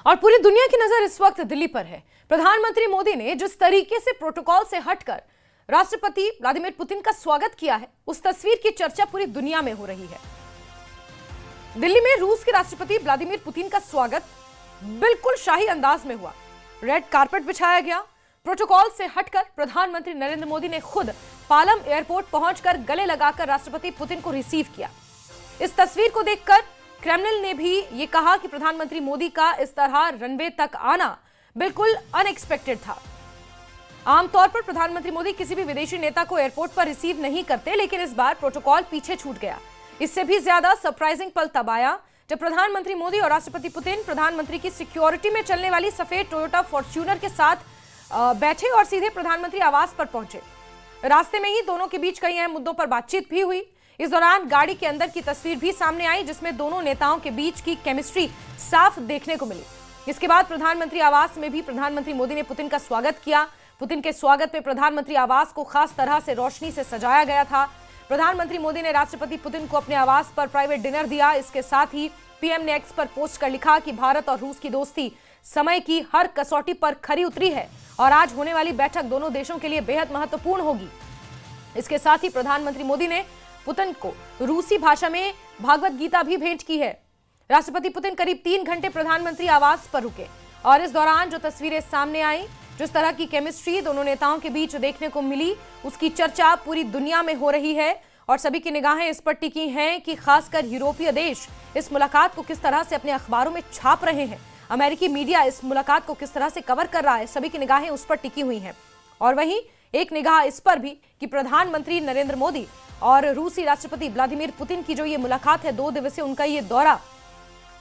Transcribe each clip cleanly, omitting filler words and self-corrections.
और पूरी दुनिया की नजर इस वक्त दिल्ली पर है। प्रधानमंत्री मोदी ने जिस तरीके से प्रोटोकॉल से हटकर राष्ट्रपति व्लादिमीर पुतिन का स्वागत किया है, उस तस्वीर की चर्चा पूरी दुनिया में हो रही है। दिल्ली में रूस के राष्ट्रपति व्लादिमीर पुतिन का स्वागत बिल्कुल शाही अंदाज में हुआ। रेड कारपेट बिछाया गया। प्रोटोकॉल से हटकर प्रधानमंत्री नरेंद्र मोदी ने खुद पालम एयरपोर्ट पहुंचकर गले लगाकर राष्ट्रपति पुतिन को रिसीव किया। इस तस्वीर को देखकर क्रेमलिन ने भी ये कहा कि प्रधानमंत्री मोदी का इस तरह रनवे तक आना बिल्कुल अनएक्सपेक्टेड था। आमतौर पर प्रधानमंत्री मोदी किसी भी विदेशी नेता को एयरपोर्ट पर रिसीव नहीं करते, लेकिन इस बार प्रोटोकॉल पीछे छूट गया। इससे भी ज्यादा सरप्राइजिंग पल तब आया जब प्रधानमंत्री मोदी और राष्ट्रपति पुतिन प्रधानमंत्री की सिक्योरिटी में चलने वाली सफेद टोयोटा फॉर्च्यूनर के साथ बैठे और सीधे प्रधानमंत्री आवास पर पहुंचे। रास्ते में ही दोनों के बीच कई अहम मुद्दों पर बातचीत भी हुई। इस दौरान गाड़ी के अंदर की तस्वीर भी सामने आई, जिसमें दोनों नेताओं के बीच की केमिस्ट्री साफ देखने को मिली। इसके बाद प्रधानमंत्री आवास में भी प्रधानमंत्री मोदी ने पुतिन का स्वागत किया। पुतिन के स्वागत में प्रधानमंत्री आवास को खास तरह से रोशनी से सजाया गया था। प्रधानमंत्री मोदी ने राष्ट्रपति पुतिन को अपने आवास पर प्राइवेट डिनर दिया। इसके साथ ही पीएम ने एक्स पर पोस्ट कर लिखा कि भारत और रूस की दोस्ती समय की हर कसौटी पर खरी उतरी है और आज होने वाली बैठक दोनों देशों के लिए बेहद महत्वपूर्ण होगी। इसके साथ ही प्रधानमंत्री मोदी ने पुतिन को रूसी भाषा में भागवत गीता भी भेंट की है। राष्ट्रपति पुतिन करीब 3 घंटे प्रधानमंत्री आवास पर रुके और इस दौरान जो तस्वीरें सामने आई, जिस तरह की केमिस्ट्री दोनों नेताओं के बीच देखने को मिली, उसकी चर्चा पूरी दुनिया में हो रही है और सभी की निगाहें इस पर टिकी हैं कि खासकर यूरोपीय देश इस मुलाकात को किस तरह से अपने अखबारों में छाप रहे हैं। अमेरिकी मीडिया इस मुलाकात को किस तरह से कवर कर रहा है, सभी की निगाहें उस पर टिकी हुई हैं। और वहीं एक निगाह इस पर भी कि प्रधानमंत्री नरेंद्र मोदी और रूसी राष्ट्रपति व्लादिमीर पुतिन की जो ये मुलाकात है, 2 दिवसीय उनका ये दौरा,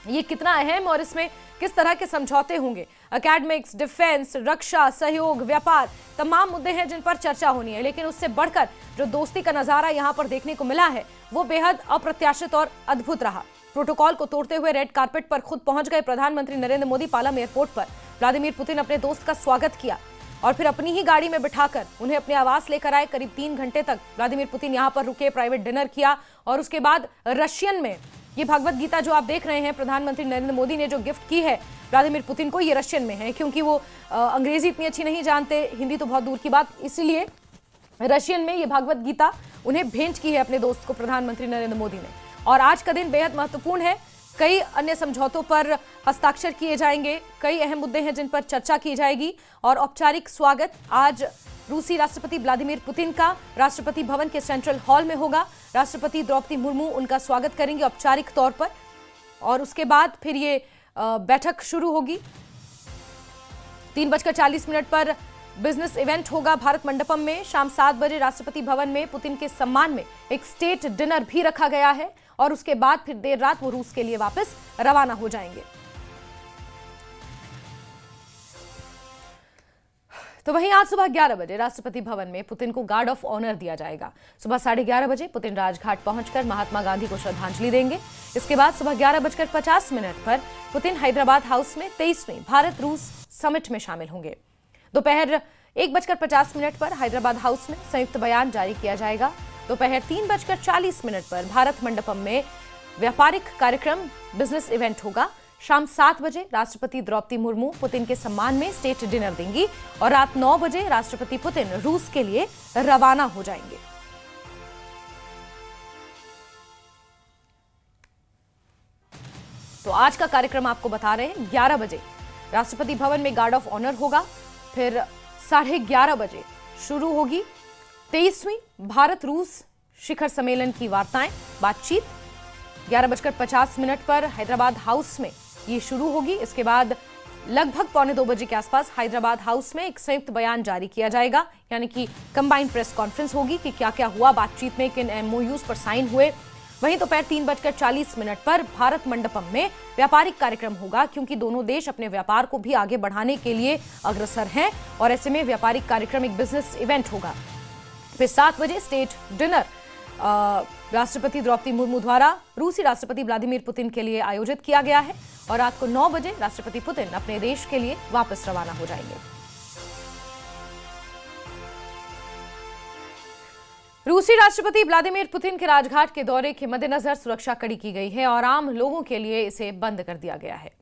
ये कितना अहम और इसमें किस तरह के समझौते होंगे। एकेडमिक्स, डिफेंस, रक्षा, सहयोग, व्यापार, तमाम मुद्दे हैं जिन पर चर्चा होनी है। लेकिन उससे बढ़कर जो दोस्ती का नजारा यहां पर देखने को मिला है, वो बेहद अप्रत्याशित और अद्भुत रहा। प्रोटोकॉल को तोड़ते हुए रेड कारपेट पर खुद पहुंच गए प्रधानमंत्री नरेंद्र मोदी। पालम एयरपोर्ट पर व्लादिमीर पुतिन अपने दोस्त का स्वागत किया और फिर अपनी ही गाड़ी में बिठाकर उन्हें अपने आवास लेकर आए। करीब 3 घंटे तक व्लादिमीर पुतिन यहां पर रुके, प्राइवेट डिनर किया और उसके बाद रशियन में ये भगवत गीता जो आप देख रहे हैं, प्रधानमंत्री नरेंद्र मोदी ने जो गिफ्ट की है व्लादिमीर पुतिन को, ये रशियन में है क्योंकि वो अंग्रेजी इतनी अच्छी नहीं जानते, हिंदी तो बहुत दूर की बात, इसीलिए रशियन में ये भगवत गीता उन्हें भेंट की है अपने दोस्त को प्रधानमंत्री नरेंद्र मोदी ने। और आज का दिन बेहद महत्वपूर्ण है। कई अन्य समझौतों पर हस्ताक्षर किए जाएंगे, कई अहम मुद्दे हैं जिन पर चर्चा की जाएगी और औपचारिक स्वागत आज रूसी राष्ट्रपति व्लादिमीर पुतिन का राष्ट्रपति भवन के सेंट्रल हॉल में होगा। राष्ट्रपति द्रौपदी मुर्मू उनका स्वागत करेंगे औपचारिक तौर पर और उसके बाद फिर ये बैठक शुरू होगी। 3:40 पर बिजनेस इवेंट होगा भारत मंडपम में। शाम 7 बजे राष्ट्रपति भवन में पुतिन के सम्मान में एक स्टेट डिनर भी रखा गया है और उसके बाद फिर देर रात वो रूस के लिए वापस रवाना हो जाएंगे। तो वहीं आज सुबह 11 बजे राष्ट्रपति भवन में पुतिन को गार्ड ऑफ ऑनर दिया जाएगा। सुबह 11:30 बजे पुतिन राजघाट पहुंचकर महात्मा गांधी को श्रद्धांजलि देंगे। इसके बाद सुबह 11:50 पर पुतिन हैदराबाद हाउस में 23वीं भारत रूस समिट में शामिल होंगे। दोपहर 1:50 पर हैदराबाद हाउस में संयुक्त बयान जारी किया जाएगा। दोपहर 3:40 पर भारत मंडपम में व्यापारिक कार्यक्रम बिजनेस इवेंट होगा। शाम 7 बजे राष्ट्रपति द्रौपदी मुर्मू पुतिन के सम्मान में स्टेट डिनर देंगी और रात 9 बजे राष्ट्रपति पुतिन रूस के लिए रवाना हो जाएंगे। तो आज का कार्यक्रम आपको बता रहे हैं। 11 बजे राष्ट्रपति भवन में गार्ड ऑफ ऑनर होगा, फिर 11:30 बजे शुरू होगी 23वीं भारत रूस शिखर सम्मेलन की वार्ताएं, बातचीत। 11:50 पर हैदराबाद हाउस में ये शुरू होगी। इसके बाद लगभग 1:45 बजे के आसपास हैदराबाद हाउस में एक संयुक्त बयान जारी किया जाएगा, यानी कि कंबाइंड प्रेस कॉन्फ्रेंस होगी कि क्या क्या हुआ बातचीत में, किन एमओयूज पर साइन हुए। वहीं दोपहर 3:40 पर भारत मंडपम में व्यापारिक कार्यक्रम होगा, क्योंकि दोनों देश अपने व्यापार को भी आगे बढ़ाने के लिए अग्रसर हैं और ऐसे में व्यापारिक कार्यक्रम एक बिजनेस इवेंट होगा। फिर 7 बजे स्टेट डिनर राष्ट्रपति द्रौपदी मुर्मू द्वारा रूसी राष्ट्रपति व्लादिमीर पुतिन के लिए आयोजित किया गया है और रात को 9 बजे राष्ट्रपति पुतिन अपने देश के लिए वापस रवाना हो जाएंगे। रूसी राष्ट्रपति व्लादिमीर पुतिन के राजघाट के दौरे के मद्देनजर सुरक्षा कड़ी की गई है और आम लोगों के लिए इसे बंद कर दिया गया है।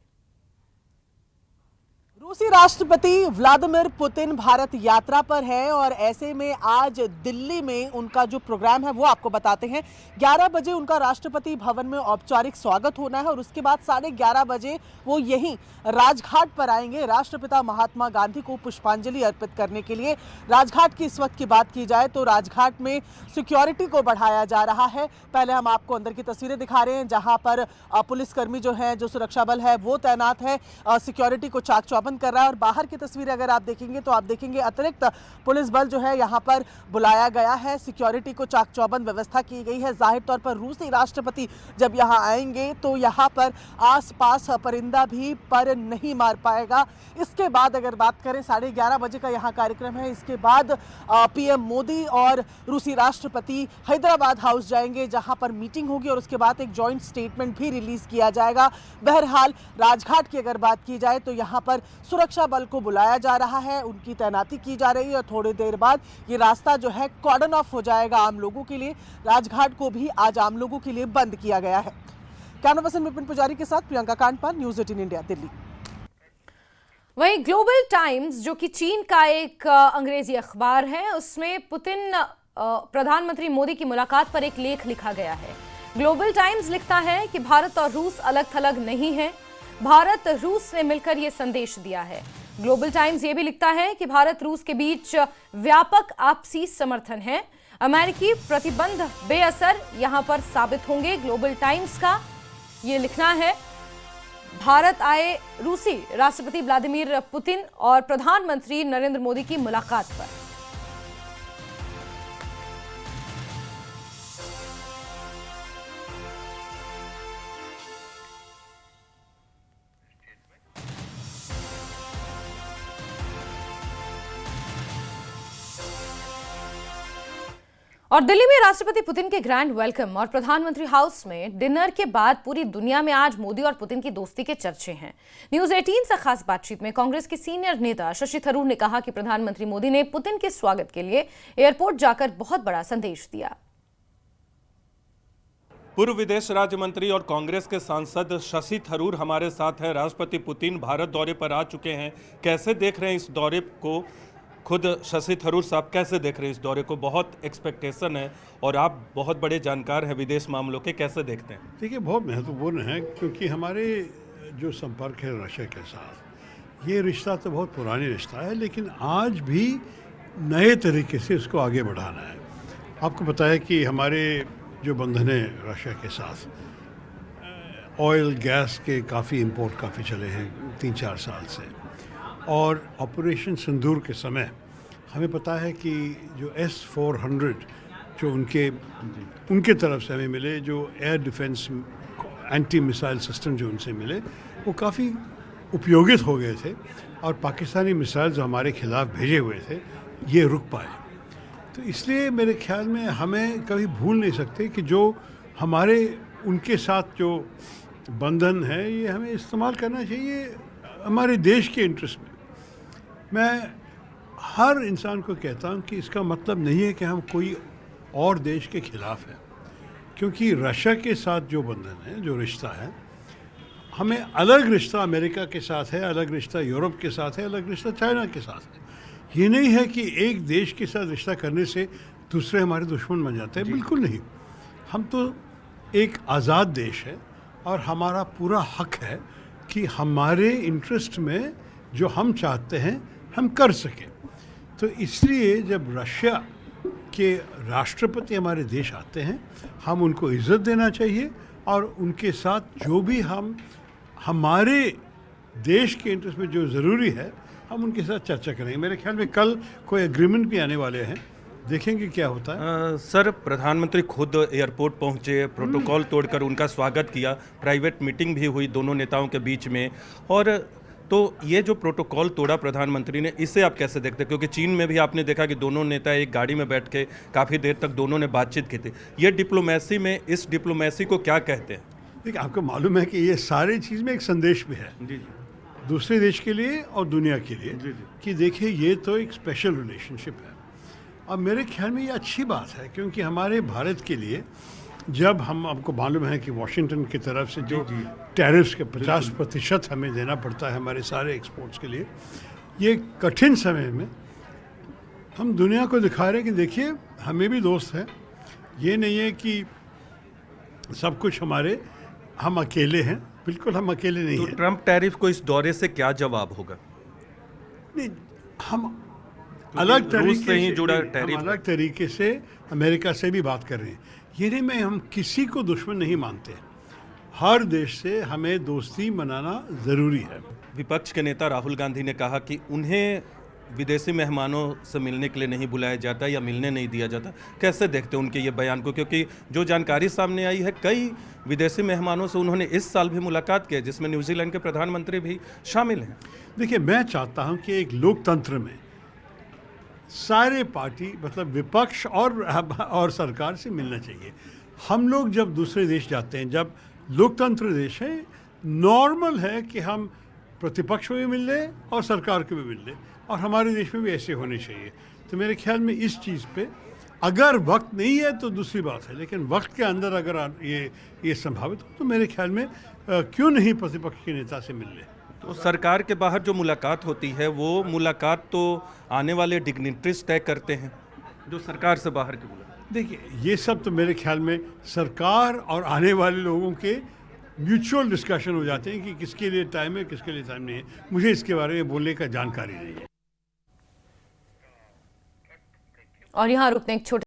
रूसी राष्ट्रपति व्लादिमीर पुतिन भारत यात्रा पर है और ऐसे में आज दिल्ली में उनका जो प्रोग्राम है वो आपको बताते हैं। 11 बजे उनका राष्ट्रपति भवन में औपचारिक स्वागत होना है और उसके बाद 11:30 बजे वो यहीं राजघाट पर आएंगे राष्ट्रपिता महात्मा गांधी को पुष्पांजलि अर्पित करने के लिए। राजघाट की इस वक्त की बात की जाए तो राजघाट में सिक्योरिटी को बढ़ाया जा रहा है। पहले हम आपको अंदर की तस्वीरें दिखा रहे हैं जहां पर पुलिसकर्मी जो है, जो सुरक्षा बल है वो तैनात है, सिक्योरिटी को चाक चौबंद कर रहा है। और बाहर की तस्वीरें अगर आप देखेंगे तो आप देखेंगे अतिरिक्त पुलिस बल जो है यहाँ पर बुलाया गया है, सिक्योरिटी को चाक चौबंद व्यवस्था की गई है। जाहिर तौर पर रूसी राष्ट्रपति जब यहाँ आएंगे तो यहाँ पर आसपास परिंदा भी पर नहीं मार पाएगा। इसके बाद अगर बात करें 11:30 बजे का यहाँ कार्यक्रम है, इसके बाद पीएम मोदी और रूसी राष्ट्रपति हैदराबाद हाउस जाएंगे जहां पर मीटिंग होगी और उसके बाद एक जॉइंट स्टेटमेंट भी रिलीज किया जाएगा। बहरहाल राजघाट की अगर बात की जाए तो यहाँ पर सुरक्षा बल को बुलाया जा रहा है, उनकी तैनाती की जा रही है और थोड़ी देर बाद ये रास्ता जो है कॉर्डन ऑफ हो जाएगा आम लोगों के लिए। राजघाट को भी आज आम लोगों के लिए बंद किया गया है। कैमरा पर्सन विपिन पुजारी के साथ प्रियंका कांडपाल, न्यूज़ 18 इंडिया, दिल्ली। वहीं ग्लोबल टाइम्स जो कि चीन का एक अंग्रेजी अखबार है, उसमें पुतिन प्रधानमंत्री मोदी की मुलाकात पर एक लेख लिखा गया है। ग्लोबल टाइम्स लिखता है कि भारत और रूस अलग थलग नहीं है, भारत रूस ने मिलकर यह संदेश दिया है। ग्लोबल टाइम्स ये भी लिखता है कि भारत रूस के बीच व्यापक आपसी समर्थन है, अमेरिकी प्रतिबंध बेअसर यहां पर साबित होंगे। ग्लोबल टाइम्स का ये लिखना है। भारत आए रूसी राष्ट्रपति व्लादिमीर पुतिन और प्रधानमंत्री नरेंद्र मोदी की मुलाकात पर। और दिल्ली में राष्ट्रपति पुतिन के ग्रैंड वेलकम और प्रधानमंत्री हाउस में डिनर के बाद पूरी दुनिया में आज मोदी और पुतिन की दोस्ती के चर्चे हैं। न्यूज़ 18 से खास बातचीत में कांग्रेस के सीनियर नेता शशि थरूर ने कहा कि प्रधानमंत्री मोदी ने पुतिन के स्वागत के लिए एयरपोर्ट जाकर बहुत बड़ा संदेश दिया। पूर्व विदेश राज्य मंत्री और कांग्रेस के सांसद शशि थरूर हमारे साथ हैं। राष्ट्रपति पुतिन भारत दौरे पर आ चुके हैं, कैसे देख रहे हैं इस दौरे को? खुद शशि थरूर साहब कैसे देख रहे हैं इस दौरे को? बहुत एक्सपेक्टेशन है और आप बहुत बड़े जानकार हैं विदेश मामलों के, कैसे देखते हैं? देखिए, बहुत महत्वपूर्ण है क्योंकि हमारे जो संपर्क है रशिया के साथ, ये रिश्ता तो बहुत पुरानी रिश्ता है लेकिन आज भी नए तरीके से इसको आगे बढ़ाना है। आपको पता है कि हमारे जो बंधन है रशिया के साथ, ऑयल गैस के काफ़ी इंपोर्ट काफ़ी चले हैं 3-4 साल से, और ऑपरेशन सिंदूर के समय हमें पता है कि जो S-400 जो उनके तरफ से हमें मिले, जो air defence anti missile system जो उनसे मिले, वो काफ़ी उपयोगित हो गए थे और पाकिस्तानी मिसाइल जो हमारे खिलाफ भेजे हुए थे ये रुक पाए। तो इसलिए मेरे ख्याल में हमें कभी भूल नहीं सकते कि जो हमारे उनके साथ जो बंधन है ये हमें इस्तेमाल करना चाहिए हमारे देश के इंटरेस्ट में। मैं हर इंसान को कहता हूँ कि इसका मतलब नहीं है कि हम कोई और देश के खिलाफ हैं, क्योंकि रशिया के साथ जो बंधन है, जो रिश्ता है, हमें अलग रिश्ता अमेरिका के साथ है, अलग रिश्ता यूरोप के साथ है, अलग रिश्ता चाइना के साथ है। ये नहीं है कि एक देश के साथ रिश्ता करने से दूसरे हमारे दुश्मन बन जाते हैं, बिल्कुल नहीं। हम तो एक आज़ाद देश है और हमारा पूरा हक है कि हमारे इंटरेस्ट में जो हम चाहते हैं हम कर सकें। तो इसलिए जब रशिया के राष्ट्रपति हमारे देश आते हैं, हम उनको इज़्ज़त देना चाहिए और उनके साथ जो भी हम हमारे देश के इंटरेस्ट में जो ज़रूरी है हम उनके साथ चर्चा करेंगे। मेरे ख्याल में कल कोई एग्रीमेंट भी आने वाले हैं, देखेंगे क्या होता है। सर, प्रधानमंत्री खुद एयरपोर्ट पहुंचे, प्रोटोकॉल तोड़कर उनका स्वागत किया, प्राइवेट मीटिंग भी हुई दोनों नेताओं के बीच में। और तो ये जो प्रोटोकॉल तोड़ा प्रधानमंत्री ने, इसे आप कैसे देखते हैं? क्योंकि चीन में भी आपने देखा कि दोनों नेता एक गाड़ी में बैठ के काफ़ी देर तक दोनों ने बातचीत की थी। ये डिप्लोमेसी में, इस डिप्लोमेसी को क्या कहते हैं? देखिए, आपको मालूम है कि ये सारी चीज़ में एक संदेश भी है जी दूसरे देश के लिए और दुनिया के लिए जी। कि देखिए ये तो एक स्पेशल रिलेशनशिप है। अब मेरे ख्याल में ये अच्छी बात है क्योंकि हमारे भारत के लिए जब हम आपको मालूम है कि वॉशिंगटन की तरफ से जो टैरिफ्स के 50% हमें देना पड़ता है हमारे सारे एक्सपोर्ट्स के लिए, ये कठिन समय में हम दुनिया को दिखा रहे हैं कि देखिए हमें भी दोस्त हैं, ये नहीं है कि सब कुछ हम अकेले हैं, बिल्कुल हम अकेले नहीं तो हैं। ट्रंप टैरिफ को इस दौरे से क्या जवाब होगा? नहीं, हम अलग रूस से ही जुड़ा हम टैरिफ अलग तरीके से अमेरिका से भी बात कर रहे हैं। ये नहीं, मैं हम किसी को दुश्मन नहीं मानते, हर देश से हमें दोस्ती मनाना ज़रूरी है। विपक्ष के नेता राहुल गांधी ने कहा कि उन्हें विदेशी मेहमानों से मिलने के लिए नहीं बुलाया जाता या मिलने नहीं दिया जाता। कैसे देखते हैं उनके ये बयान को? क्योंकि जो जानकारी सामने आई है, कई विदेशी मेहमानों से उन्होंने इस साल भी मुलाकात की है, जिसमें न्यूजीलैंड के प्रधानमंत्री भी शामिल हैं। देखिए, मैं चाहता हूं कि एक लोकतंत्र में सारे पार्टी मतलब विपक्ष और सरकार से मिलना चाहिए। हम लोग जब दूसरे देश जाते हैं, जब लोकतंत्र देश है, नॉर्मल है कि हम प्रतिपक्ष में भी मिल लें और सरकार को भी मिल लें, और हमारे देश में भी ऐसे होने चाहिए। तो मेरे ख्याल में इस चीज़ पे अगर वक्त नहीं है तो दूसरी बात है, लेकिन वक्त के अंदर अगर ये संभावित हो तो मेरे ख्याल में क्यों नहीं प्रतिपक्ष के नेता से मिल लें। तो सरकार के बाहर जो मुलाकात होती है, वो मुलाकात तो आने वाले डिग्निटरीज तय करते हैं, जो सरकार से बाहर की मुलाकात। देखिए, ये सब तो मेरे ख्याल में सरकार और आने वाले लोगों के म्यूचुअल डिस्कशन हो जाते हैं कि किसके लिए टाइम है, किसके लिए टाइम नहीं है। मुझे इसके बारे में बोलने का जानकारी नहीं है। और यहाँ रुकते हैं एक छोटे